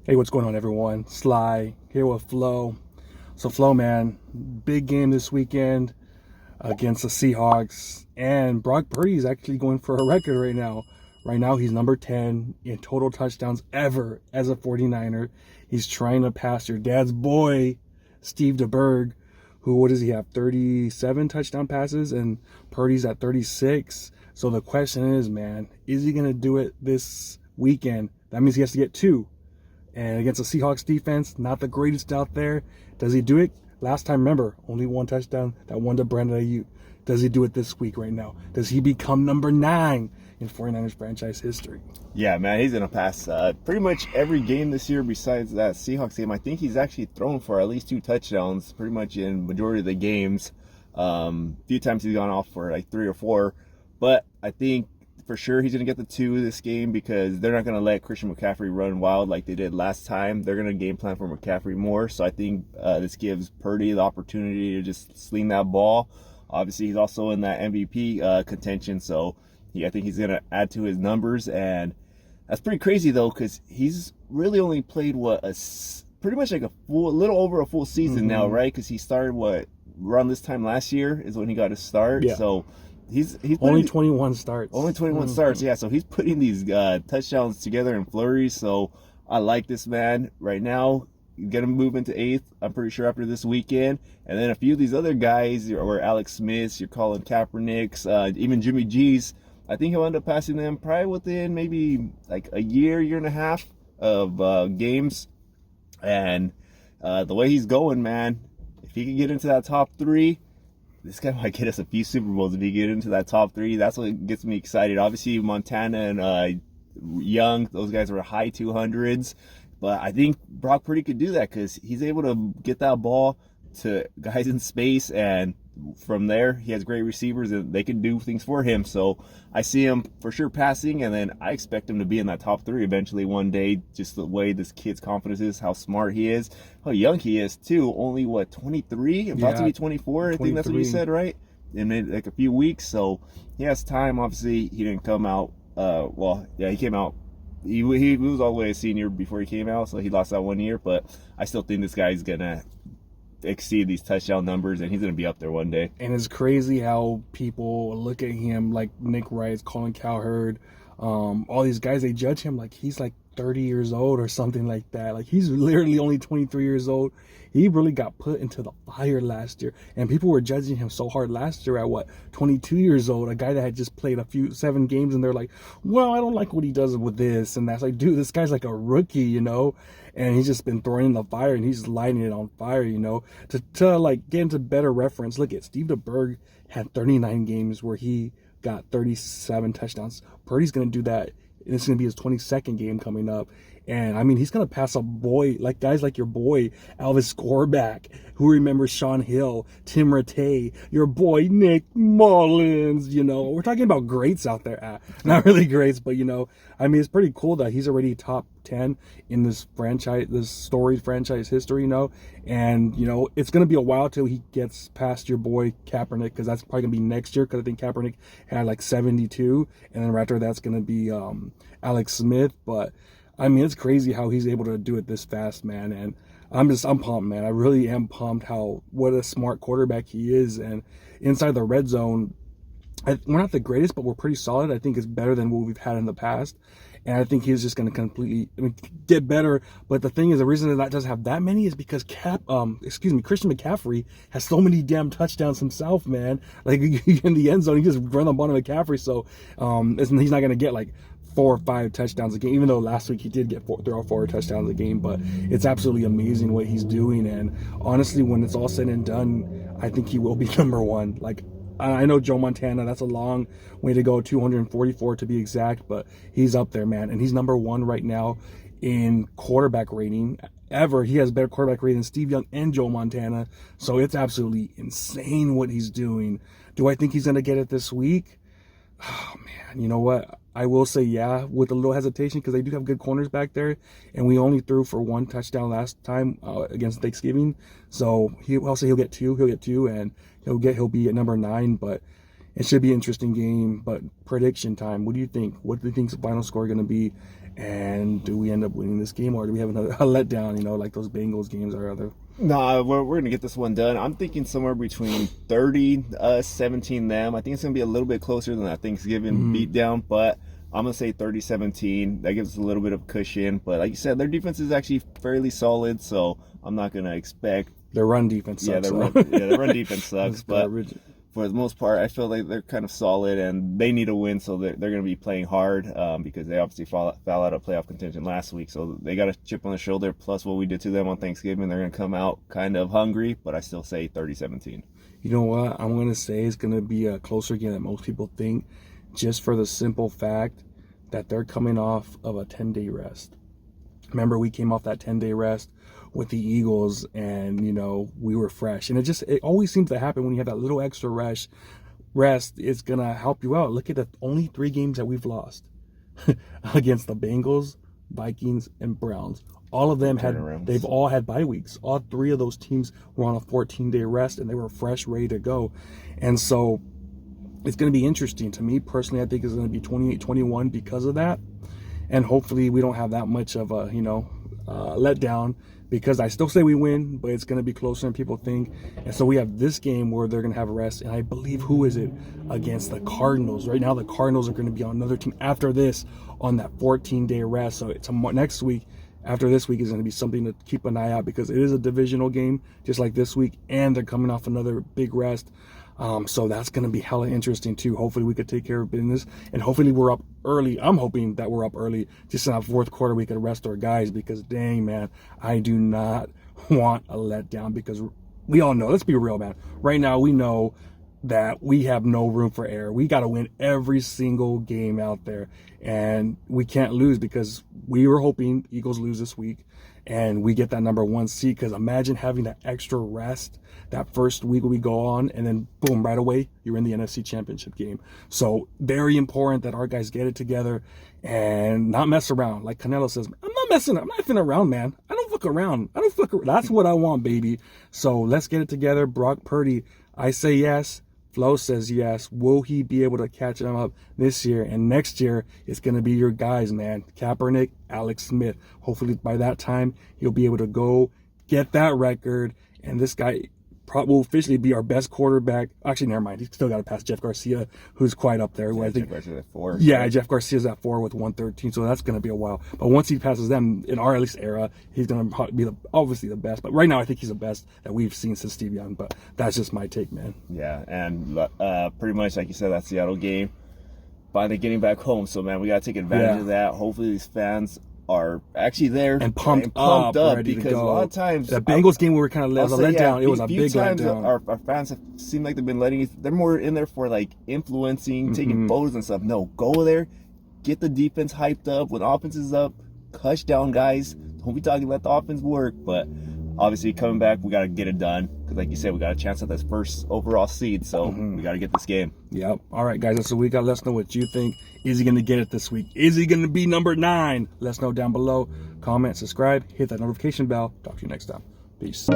Hey, what's going on, everyone? Sly here with Flo. So, Flo, man, big game this weekend against the Seahawks, and Brock Purdy is actually going for a record right now. Right now, he's number 10 in total touchdowns ever as a 49er. He's trying to pass your dad's boy, Steve DeBerg, who, what does he have, 37 touchdown passes, and Purdy's at 36. So the question is, man, is he going to do it this weekend? That means he has to get two. And against the Seahawks defense, not the greatest out there. Does he do it? Last time, remember, only one touchdown, that one to Brandon Ayuk. Does he do it this week right now? Does he become number 9 in 49ers franchise history? Yeah, man, he's going to pass pretty much every game this year besides that Seahawks game. I think he's actually thrown for at least 2 touchdowns pretty much in majority of the games. A few times he's gone off for like 3 or 4. But I think for sure he's going to get the 2 this game because they're not going to let Christian McCaffrey run wild like they did last time. They're going to game plan for McCaffrey more. So I think this gives Purdy the opportunity to just sling that ball. Obviously, he's also in that MVP contention. So I think he's going to add to his numbers. And that's pretty crazy, though, because he's really only played, pretty much like a little over a full season now, right? Because he started, around this time last year is when he got his start. Yeah. So he's only 21 starts. Only 21 starts, yeah. So he's putting these touchdowns together in flurries. So I like this man right now. Get him move into 8th, I'm pretty sure, after this weekend. And then a few of these other guys, or Alex Smiths, you're calling Kaepernicks, even Jimmy G's, I think he'll end up passing them probably within maybe like a year and a half of games. And the way he's going, man, if he can get into that top 3, this guy might get us a few Super Bowls if he get into that top 3. That's what gets me excited. Obviously, Montana and Young, those guys were high 200s. But I think Brock Purdy could do that because he's able to get that ball to guys in space. And from there, he has great receivers and they can do things for him. So I see him for sure passing. And then I expect him to be in that top 3 eventually one day. Just the way this kid's confidence is, how smart he is, how young he is too. Only 23, about to be 24. I think that's what you said, right? In like a few weeks. So he has time. Obviously, he didn't come out. He came out. He was all the way a senior before he came out, so he lost that 1 year. But I still think this guy's gonna exceed these touchdown numbers, and he's gonna be up there one day. And it's crazy how people look at him like Nick Wright, Colin Cowherd, all these guys, they judge him like he's like 30 years old or something like that. Like he's literally only 23 years old. He really got put into the fire last year, and people were judging him so hard last year at 22 years old, a guy that had just played 7 games, and they're like, well, I don't like what he does with this and that's. Like, dude, this guy's like a rookie, and he's just been thrown in the fire, and he's lighting it on fire, to like get into better reference. Look at Steve DeBerg had 39 games where he got 37 touchdowns. Purdy's going to do that, and it's going to be his 22nd game coming up. And I mean, he's going to pass a boy, like guys like your boy, Alvis Scoreback, who remembers Sean Hill, Tim Rattay, your boy, Nick Mullins, We're talking about greats out there. Not really greats, but, I mean, it's pretty cool that he's already top 10 in this storied franchise history, And, it's going to be a while till he gets past your boy Kaepernick, because that's probably going to be next year, because I think Kaepernick had like 72, and then right after that's going to be Alex Smith. But I mean, it's crazy how he's able to do it this fast, man. And I'm pumped, man. I really am pumped what a smart quarterback he is. And inside the red zone, we're not the greatest, but we're pretty solid. I think it's better than what we've had in the past. And I think he's just going to completely get better. But the thing is, the reason that doesn't have that many is because Christian McCaffrey has so many damn touchdowns himself, man. Like in the end zone, he just run the ball to McCaffrey. So he's not going to get like 4 or 5 touchdowns a game, even though last week he did get 4 touchdowns a game. But it's absolutely amazing what he's doing. And honestly, when it's all said and done, I think he will be number 1. Like, I know Joe Montana, that's a long way to go, 244 to be exact, but he's up there, man. And he's number 1 right now in quarterback rating ever. He has better quarterback rating than Steve Young and Joe Montana. So it's absolutely insane what he's doing. Do I think he's going to get it this week? Oh, man, you know what? I will say, yeah, with a little hesitation, because they do have good corners back there, and we only threw for 1 touchdown last time against Thanksgiving. So I'll say he'll get 2, and he'll be at number 9. But it should be an interesting game. But prediction time, what do you think? What do you think's the final score going to be? And do we end up winning this game, or do we have another letdown, like those Bengals games or other? Nah, we're going to get this one done. I'm thinking somewhere between 30, 17 them. I think it's going to be a little bit closer than that Thanksgiving beatdown, but I'm going to say 30-17. That gives us a little bit of cushion. But like you said, their defense is actually fairly solid, so I'm not going to expect... Their run defense sucks. Their run defense sucks, but for the most part, I feel like they're kind of solid, and they need a win, so they're going to be playing hard because they obviously fell out of playoff contention last week, so they got a chip on the shoulder, plus what we did to them on Thanksgiving. They're going to come out kind of hungry, but I still say 30-17. You know what? I'm going to say it's going to be a closer game than most people think, just for the simple fact that they're coming off of a 10-day rest. Remember, we came off that 10-day rest with the Eagles, and we were fresh, and it always seems to happen when you have that little extra rest. It's gonna help you out. Look at the only 3 games that we've lost against the Bengals, Vikings, and Browns. All of them they've all had bye weeks. All 3 of those teams were on a 14-day rest, and they were fresh, ready to go. And so it's going to be interesting. To me personally, I think it's going to be 28-21 because of that, and hopefully we don't have that much of a letdown, because I still say we win, but it's going to be closer than people think. And so we have this game where they're going to have a rest, and I believe, who is it, against the Cardinals. Right now the Cardinals are going to be on another team after this on that 14-day rest. So it's next week, after this week, is going to be something to keep an eye out, because it is a divisional game just like this week, and they're coming off another big rest. So that's going to be hella interesting too. Hopefully we could take care of business, and hopefully we're up early. I'm hoping that we're up early, just in that fourth quarter we could rest our guys, because dang, man, I do not want a letdown, because we all know, let's be real, man. Right now we know that we have no room for error. We got to win every single game out there, and we can't lose, because we were hoping Eagles lose this week and we get that number 1 seed. Because imagine having that extra rest that first week we go on, and then boom, right away you're in the NFC Championship game. So very important that our guys get it together and not mess around. Like Canelo says, I'm not effing around, man. I don't fuck around. That's what I want, baby. So let's get it together. Brock Purdy, I say yes. Flo says yes. Will he be able to catch him up this year? And next year, it's going to be your guys, man. Kaepernick, Alex Smith. Hopefully by that time, he'll be able to go get that record. And this guy will officially be our best quarterback. Actually, never mind. He's still got to pass Jeff Garcia, who's quite up there. I think, Jeff Garcia's at 4. Yeah, Jeff Garcia's at 4 with 113. So that's going to be a while. But once he passes them, in our at least era, he's going to be obviously the best. But right now, I think he's the best that we've seen since Steve Young. But that's just my take, man. Yeah, and pretty much like you said, that Seattle game, finally getting back home. So, man, we got to take advantage of that. Hopefully these fans are actually there and pumped up because a lot of times the Bengals game we were kind of let down. It was a big letdown. Our fans have seemed like they've been they're more in there for like influencing, taking photos and stuff. No, go there, get the defense hyped up. When offense is up, touchdown, guys. Don't be talking, let the offense work. But obviously coming back, we got to get it done, because like you said, we got a chance at this first overall seed, so we got to get this game. Yep. All right, guys, that's what we got. Let us know what you think. Is he going to get it this week? Is he going to be number 9? Let us know down below. Comment, subscribe, hit that notification bell. Talk to you next time. Peace.